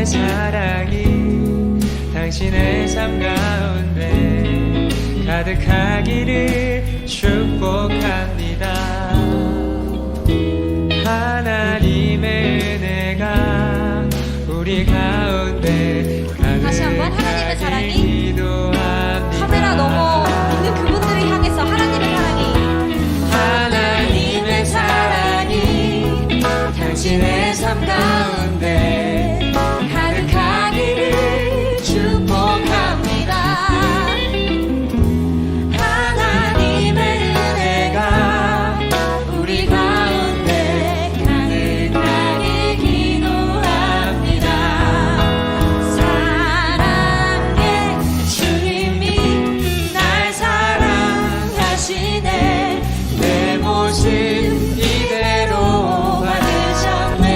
사랑이 당신의 삶 가운데 가득하기를 축복합니다. 하나님의 은혜가 우리 가운데 다시 한번 하나님의 사랑이 기도합니다. 카메라 넘어 있는 그분들을 향해서 하나님의 사랑이 당신의 삶 가운데 가득하기를 축복합니다. 하나님의 은혜가 우리 가운데 가득하게 기도합니다. 사랑의 주님이 날 사랑하시네. 내 모습 이대로 받으셨네.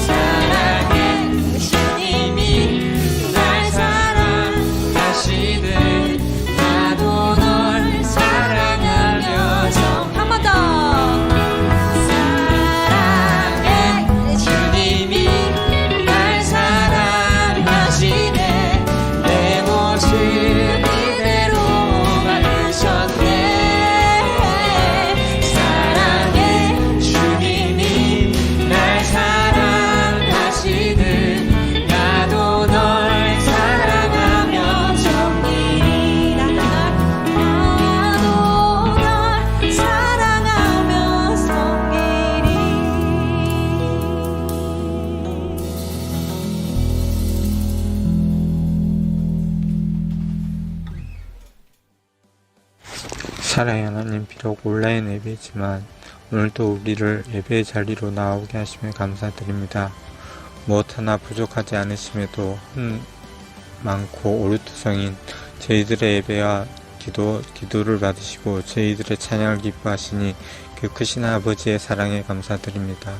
사랑의 주님이 날 사랑하시네. 나도 널 사랑하며 한 번 더. 사랑의 주님이 날 사랑하시네. 내 모습 이대로 받으셨네. 사랑의 주님이 날 사랑하시네. 나도 널 사랑하며 정리. 나도 널 사랑하며 섬기리. 사랑의 하나님, 비록 온라인 예배지만 오늘도 우리를 예배의 자리로 나오게 하시며 감사드립니다. 무엇 하나 부족하지 않으심에도 많고 오류투성인 저희들의 예배와 기도를 받으시고 저희들의 찬양을 기뻐하시니 그 크신 아버지의 사랑에 감사드립니다.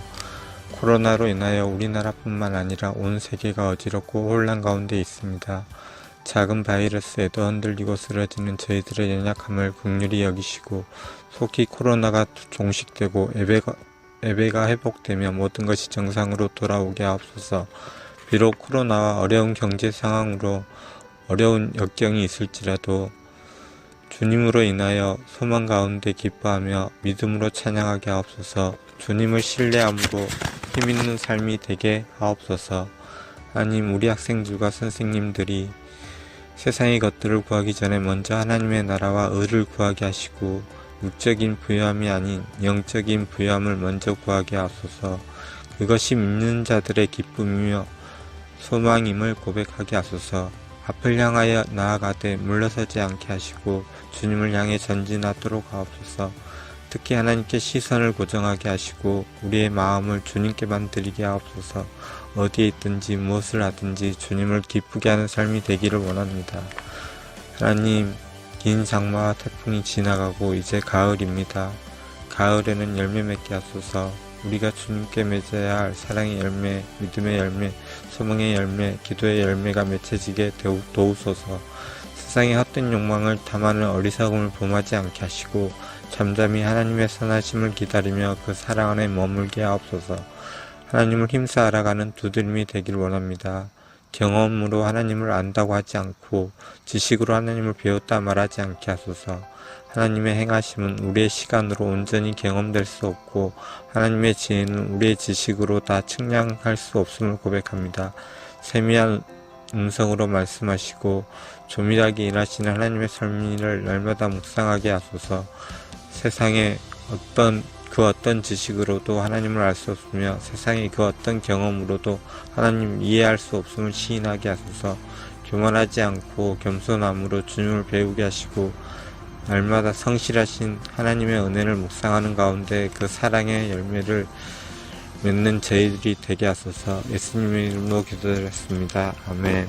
코로나로 인하여 우리나라뿐만 아니라 온 세계가 어지럽고 혼란 가운데 있습니다. 작은 바이러스에도 흔들리고 쓰러지는 저희들의 연약함을 긍휼히 여기시고 속히 코로나가 종식되고 예배가 회복되며 모든 것이 정상으로 돌아오게 하옵소서. 비록 코로나와 어려운 경제 상황으로 어려운 역경이 있을지라도 주님으로 인하여 소망 가운데 기뻐하며 믿음으로 찬양하게 하옵소서. 주님을 신뢰함으로 힘있는 삶이 되게 하옵소서. 하나님, 우리 학생들과 선생님들이 세상의 것들을 구하기 전에 먼저 하나님의 나라와 의를 구하게 하시고 육적인 부유함이 아닌 영적인 부유함을 먼저 구하게 하소서. 그것이 믿는 자들의 기쁨이며 소망임을 고백하게 하소서. 앞을 향하여 나아가되 물러서지 않게 하시고 주님을 향해 전진하도록 하옵소서. 특히 하나님께 시선을 고정하게 하시고 우리의 마음을 주님께만 드리게 하옵소서. 어디에 있든지 무엇을 하든지 주님을 기쁘게 하는 삶이 되기를 원합니다. 하나님, 긴 장마와 태풍이 지나가고 이제 가을입니다. 가을에는 열매 맺게 하소서. 우리가 주님께 맺어야 할 사랑의 열매, 믿음의 열매, 소망의 열매, 기도의 열매가 맺혀지게 도우소서. 세상의 헛된 욕망을 탐하는 어리석음을 범하지 않게 하시고 잠잠히 하나님의 선하심을 기다리며 그 사랑 안에 머물게 하옵소서. 하나님을 힘써 알아가는 두드림이 되길 원합니다. 경험으로 하나님을 안다고 하지 않고 지식으로 하나님을 배웠다 말하지 않게 하소서. 하나님의 행하심은 우리의 시간으로 온전히 경험될 수 없고 하나님의 지혜는 우리의 지식으로 다 측량할 수 없음을 고백합니다. 세미한 음성으로 말씀하시고 조밀하게 일하시는 하나님의 섭리를 날마다 묵상하게 하소서. 세상의 그 어떤 지식으로도 하나님을 알 수 없으며 세상의 그 어떤 경험으로도 하나님 이해할 수 없음을 시인하게 하소서. 교만하지 않고 겸손함으로 주님을 배우게 하시고 날마다 성실하신 하나님의 은혜를 묵상하는 가운데 그 사랑의 열매를 맺는 저희들이 되게 하소서. 예수님의 이름으로 기도드렸습니다. 아멘.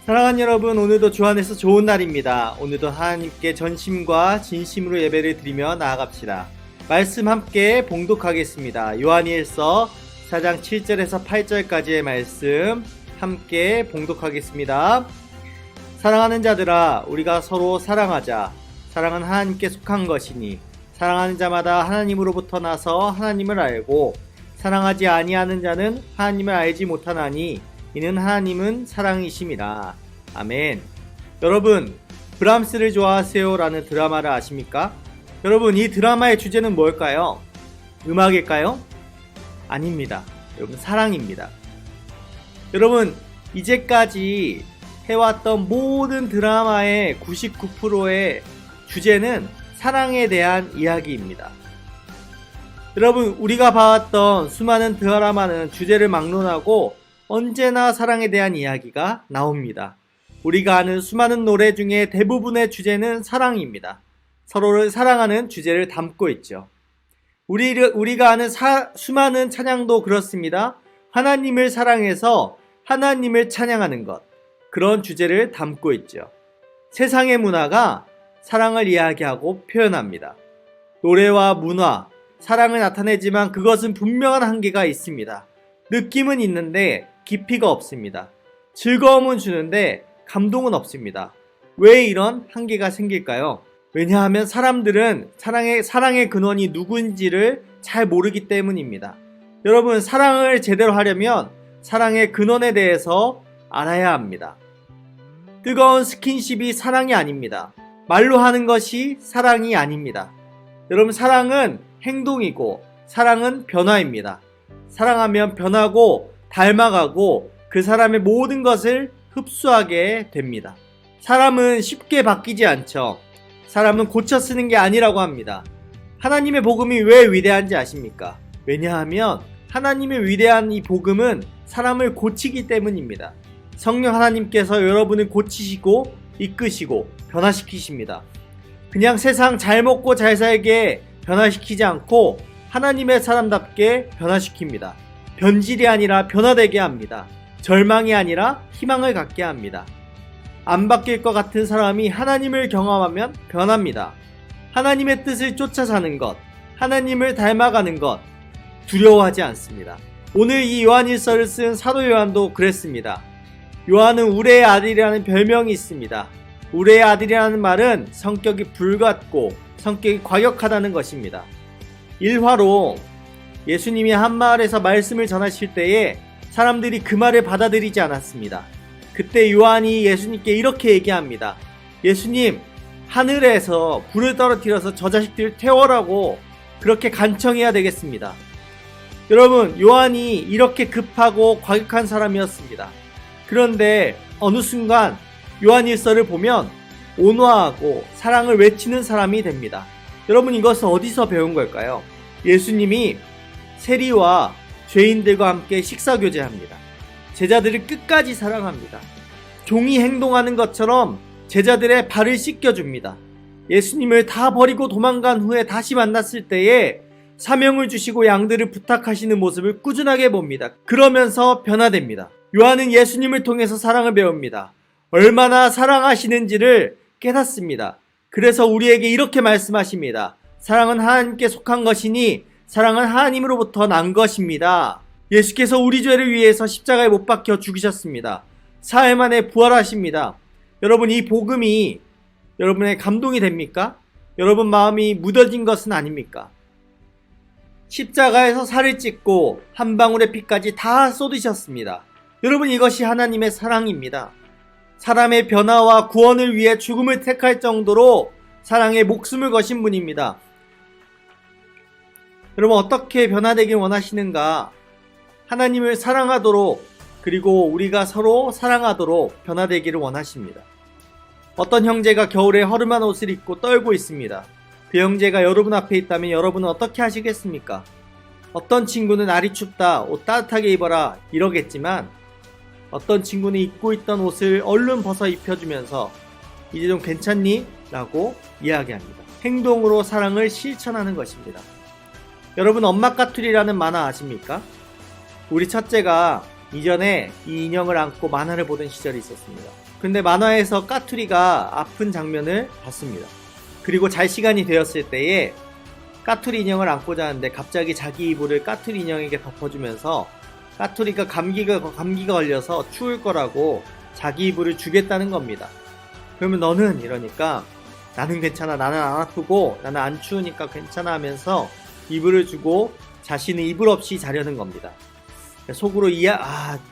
사랑하는 여러분, 오늘도 주 안에서 좋은 날입니다. 오늘도 하나님께 전심과 진심으로 예배를 드리며 나아갑시다. 말씀 함께 봉독하겠습니다. 요한일서 4장 7절에서 8절까지의 말씀 함께 봉독하겠습니다. 사랑하는 자들아, 우리가 서로 사랑하자. 사랑은 하나님께 속한 것이니 사랑하는 자마다 하나님으로부터 나서 하나님을 알고 사랑하지 아니하는 자는 하나님을 알지 못하나니 이는 하나님은 사랑이심이라. 아멘. 여러분, 브람스를 좋아하세요? 라는 드라마를 아십니까? 여러분, 이 드라마의 주제는 뭘까요? 음악일까요? 아닙니다. 여러분, 사랑입니다. 여러분, 이제까지 해왔던 모든 드라마의 99%의 주제는 사랑에 대한 이야기입니다. 여러분, 우리가 봐왔던 수많은 드라마는 주제를 막론하고 언제나 사랑에 대한 이야기가 나옵니다. 우리가 아는 수많은 노래 중에 대부분의 주제는 사랑입니다. 서로를 사랑하는 주제를 담고 있죠. 우리가 아는 수많은 찬양도 그렇습니다. 하나님을 사랑해서 하나님을 찬양하는 것, 그런 주제를 담고 있죠. 세상의 문화가 사랑을 이야기하고 표현합니다. 노래와 문화, 사랑을 나타내지만 그것은 분명한 한계가 있습니다. 느낌은 있는데 깊이가 없습니다. 즐거움은 주는데 감동은 없습니다. 왜 이런 한계가 생길까요? 왜냐하면 사람들은 사랑의 근원이 누구인지를 잘 모르기 때문입니다. 여러분, 사랑을 제대로 하려면 사랑의 근원에 대해서 알아야 합니다. 뜨거운 스킨십이 사랑이 아닙니다. 말로 하는 것이 사랑이 아닙니다. 여러분, 사랑은 행동이고 사랑은 변화입니다. 사랑하면 변하고 닮아가고 그 사람의 모든 것을 흡수하게 됩니다. 사람은 쉽게 바뀌지 않죠. 사람은 고쳐 쓰는 게 아니라고 합니다. 하나님의 복음이 왜 위대한지 아십니까? 왜냐하면 하나님의 위대한 이 복음은 사람을 고치기 때문입니다. 성령 하나님께서 여러분을 고치시고 이끄시고 변화시키십니다. 그냥 세상 잘 먹고 잘 살게 변화시키지 않고 하나님의 사람답게 변화시킵니다. 변질이 아니라 변화되게 합니다. 절망이 아니라 희망을 갖게 합니다. 안 바뀔 것 같은 사람이 하나님을 경험하면 변합니다. 하나님의 뜻을 쫓아 사는 것, 하나님을 닮아가는 것, 두려워하지 않습니다. 오늘 이 요한일서를 쓴 사도 요한도 그랬습니다. 요한은 우레의 아들이라는 별명이 있습니다. 우레의 아들이라는 말은 성격이 불같고 성격이 과격하다는 것입니다. 일화로 예수님이 한 마을에서 말씀을 전하실 때에 사람들이 그 말을 받아들이지 않았습니다. 그때 요한이 예수님께 이렇게 얘기합니다. 예수님, 하늘에서 불을 떨어뜨려서 저 자식들을 태워라고 그렇게 간청해야 되겠습니다. 여러분, 요한이 이렇게 급하고 과격한 사람이었습니다. 그런데 어느 순간 요한일서를 보면 온화하고 사랑을 외치는 사람이 됩니다. 여러분, 이것은 어디서 배운 걸까요? 예수님이 세리와 죄인들과 함께 식사교제합니다. 제자들을 끝까지 사랑합니다. 종이 행동하는 것처럼 제자들의 발을 씻겨줍니다. 예수님을 다 버리고 도망간 후에 다시 만났을 때에 사명을 주시고 양들을 부탁하시는 모습을 꾸준하게 봅니다. 그러면서 변화됩니다. 요한은 예수님을 통해서 사랑을 배웁니다. 얼마나 사랑하시는지를 깨닫습니다. 그래서 우리에게 이렇게 말씀하십니다. 사랑은 하나님께 속한 것이니 사랑은 하나님으로부터 난 것입니다. 예수께서 우리 죄를 위해서 십자가에 못 박혀 죽으셨습니다. 사흘 만에 부활하십니다. 여러분, 이 복음이 여러분의 감동이 됩니까? 여러분 마음이 무뎌진 것은 아닙니까? 십자가에서 살을 찢고 한 방울의 피까지 다 쏟으셨습니다. 여러분, 이것이 하나님의 사랑입니다. 사람의 변화와 구원을 위해 죽음을 택할 정도로 사랑에 목숨을 거신 분입니다. 여러분, 어떻게 변화되길 원하시는가? 하나님을 사랑하도록, 그리고 우리가 서로 사랑하도록 변화되기를 원하십니다. 어떤 형제가 겨울에 허름한 옷을 입고 떨고 있습니다. 그 형제가 여러분 앞에 있다면 여러분은 어떻게 하시겠습니까? 어떤 친구는 날이 춥다, 옷 따뜻하게 입어라 이러겠지만, 어떤 친구는 입고 있던 옷을 얼른 벗어 입혀주면서 이제 좀 괜찮니? 라고 이야기합니다. 행동으로 사랑을 실천하는 것입니다. 여러분, 엄마 까투리라는 만화 아십니까? 우리 첫째가 이전에 이 인형을 안고 만화를 보던 시절이 있었습니다. 근데 만화에서 까투리가 아픈 장면을 봤습니다. 그리고 잘 시간이 되었을 때에 까투리 인형을 안고 자는데 갑자기 자기 이불을 까투리 인형에게 덮어주면서 까투리가 감기가 걸려서 추울 거라고 자기 이불을 주겠다는 겁니다. 그러면 너는? 이러니까 나는 괜찮아, 나는 안 아프고 나는 안 추우니까 괜찮아 하면서 이불을 주고 자신은 이불 없이 자려는 겁니다. 속으로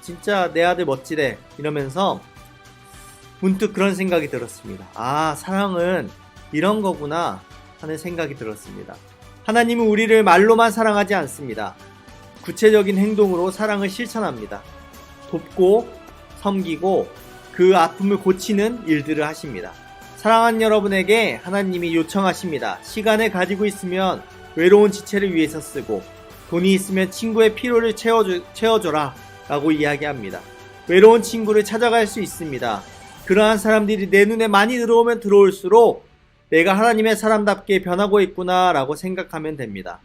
진짜 내 아들 멋지네 이러면서 문득 그런 생각이 들었습니다. 사랑은 이런 거구나 하는 생각이 들었습니다. 하나님은 우리를 말로만 사랑하지 않습니다. 구체적인 행동으로 사랑을 실천합니다. 돕고 섬기고 그 아픔을 고치는 일들을 하십니다. 사랑하는 여러분에게 하나님이 요청하십니다. 시간을 가지고 있으면 외로운 지체를 위해서 쓰고, 돈이 있으면 친구의 필요를 채워줘라 라고 이야기합니다. 외로운 친구를 찾아갈 수 있습니다. 그러한 사람들이 내 눈에 많이 들어오면 들어올수록 내가 하나님의 사람답게 변하고 있구나 라고 생각하면 됩니다.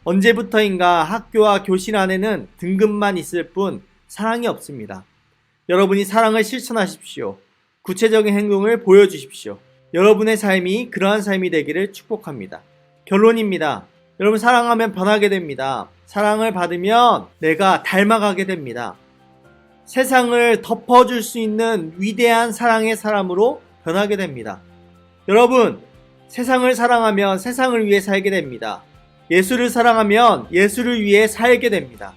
언제부터인가 학교와 교실 안에는 등급만 있을 뿐 사랑이 없습니다. 여러분이 사랑을 실천하십시오. 구체적인 행동을 보여주십시오. 여러분의 삶이 그러한 삶이 되기를 축복합니다. 결론입니다. 여러분, 사랑하면 변하게 됩니다. 사랑을 받으면 내가 닮아가게 됩니다. 세상을 덮어줄 수 있는 위대한 사랑의 사람으로 변하게 됩니다. 여러분, 세상을 사랑하면 세상을 위해 살게 됩니다. 예수를 사랑하면 예수를 위해 살게 됩니다.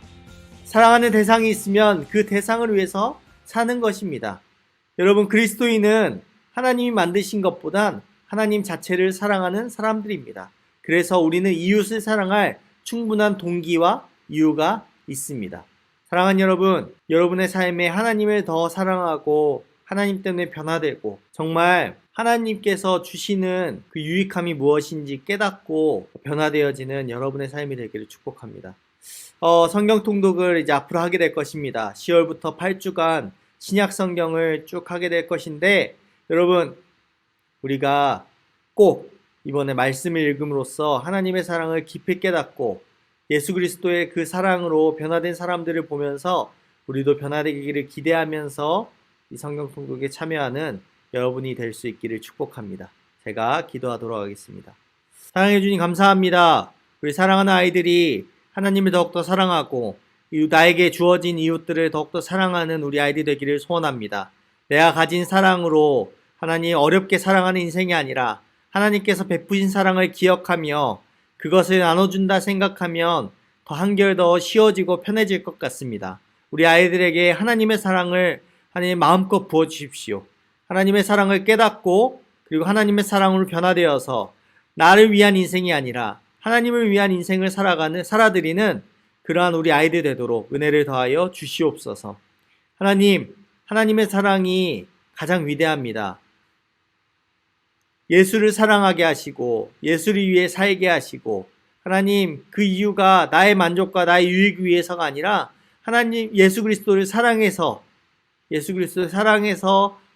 사랑하는 대상이 있으면 그 대상을 위해서 사는 것입니다. 여러분, 그리스도인은 하나님이 만드신 것보단 하나님 자체를 사랑하는 사람들입니다. 그래서 우리는 이웃을 사랑할 충분한 동기와 이유가 있습니다. 사랑하는 여러분, 여러분의 삶에 하나님을 더 사랑하고 하나님 때문에 변화되고 정말 하나님께서 주시는 그 유익함이 무엇인지 깨닫고 변화되어지는 여러분의 삶이 되기를 축복합니다. 성경 통독을 이제 앞으로 하게 될 것입니다. 10월부터 8주간 신약 성경을 쭉 하게 될 것인데, 여러분, 우리가 꼭 이번에 말씀을 읽음으로써 하나님의 사랑을 깊이 깨닫고 예수 그리스도의 그 사랑으로 변화된 사람들을 보면서 우리도 변화되기를 기대하면서 이 성경 통독에 참여하는 여러분이 될 수 있기를 축복합니다. 제가 기도하도록 하겠습니다. 사랑해 주님 감사합니다. 우리 사랑하는 아이들이 하나님을 더욱더 사랑하고 나에게 주어진 이웃들을 더욱더 사랑하는 우리 아이들이 되기를 소원합니다. 내가 가진 사랑으로 하나님 어렵게 사랑하는 인생이 아니라 하나님께서 베푸신 사랑을 기억하며 그것을 나눠준다 생각하면 더 한결 더 쉬워지고 편해질 것 같습니다. 우리 아이들에게 하나님의 사랑을 하나님 마음껏 부어주십시오. 하나님의 사랑을 깨닫고 그리고 하나님의 사랑으로 변화되어서 나를 위한 인생이 아니라 하나님을 위한 인생을 살아드리는 그러한 우리 아이들 되도록 은혜를 더하여 주시옵소서. 하나님, 하나님의 사랑이 가장 위대합니다. 예수를 사랑하게 하시고 예수를 위해 살게 하시고, 하나님, 그 이유가 나의 만족과 나의 유익 위해서가 아니라 하나님 예수 그리스도를 사랑해서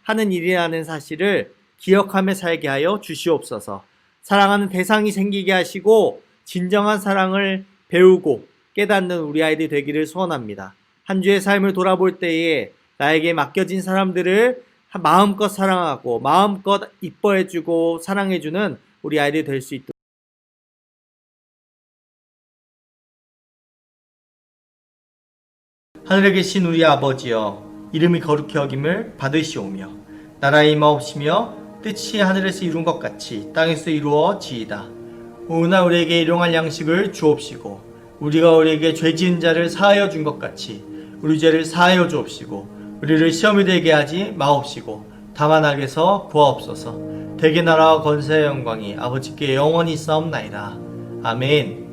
하는 일이라는 사실을 기억하며 살게 하여 주시옵소서. 사랑하는 대상이 생기게 하시고 진정한 사랑을 배우고 깨닫는 우리 아이들 되기를 소원합니다. 한 주의 삶을 돌아볼 때에 나에게 맡겨진 사람들을 마음껏 사랑하고 마음껏 이뻐해주고 사랑해주는 우리 아이들 될 수 있도록 하늘에 계신 우리 아버지여, 이름이 거룩히 여김을 받으시오며 나라의 임하옵시며 뜻이 하늘에서 이룬 것 같이 땅에서 이루어지이다. 오늘 우리에게 일용할 양식을 주옵시고 우리가 우리에게 죄 지은 자를 사하여 준 것 같이 우리 죄를 사하여 주옵시고 우리를 시험에 들게 하지 마옵시고 다만 악에서 구하옵소서. 대개 나라와 권세의 영광이 아버지께 영원히 있사옵나이다. 아멘.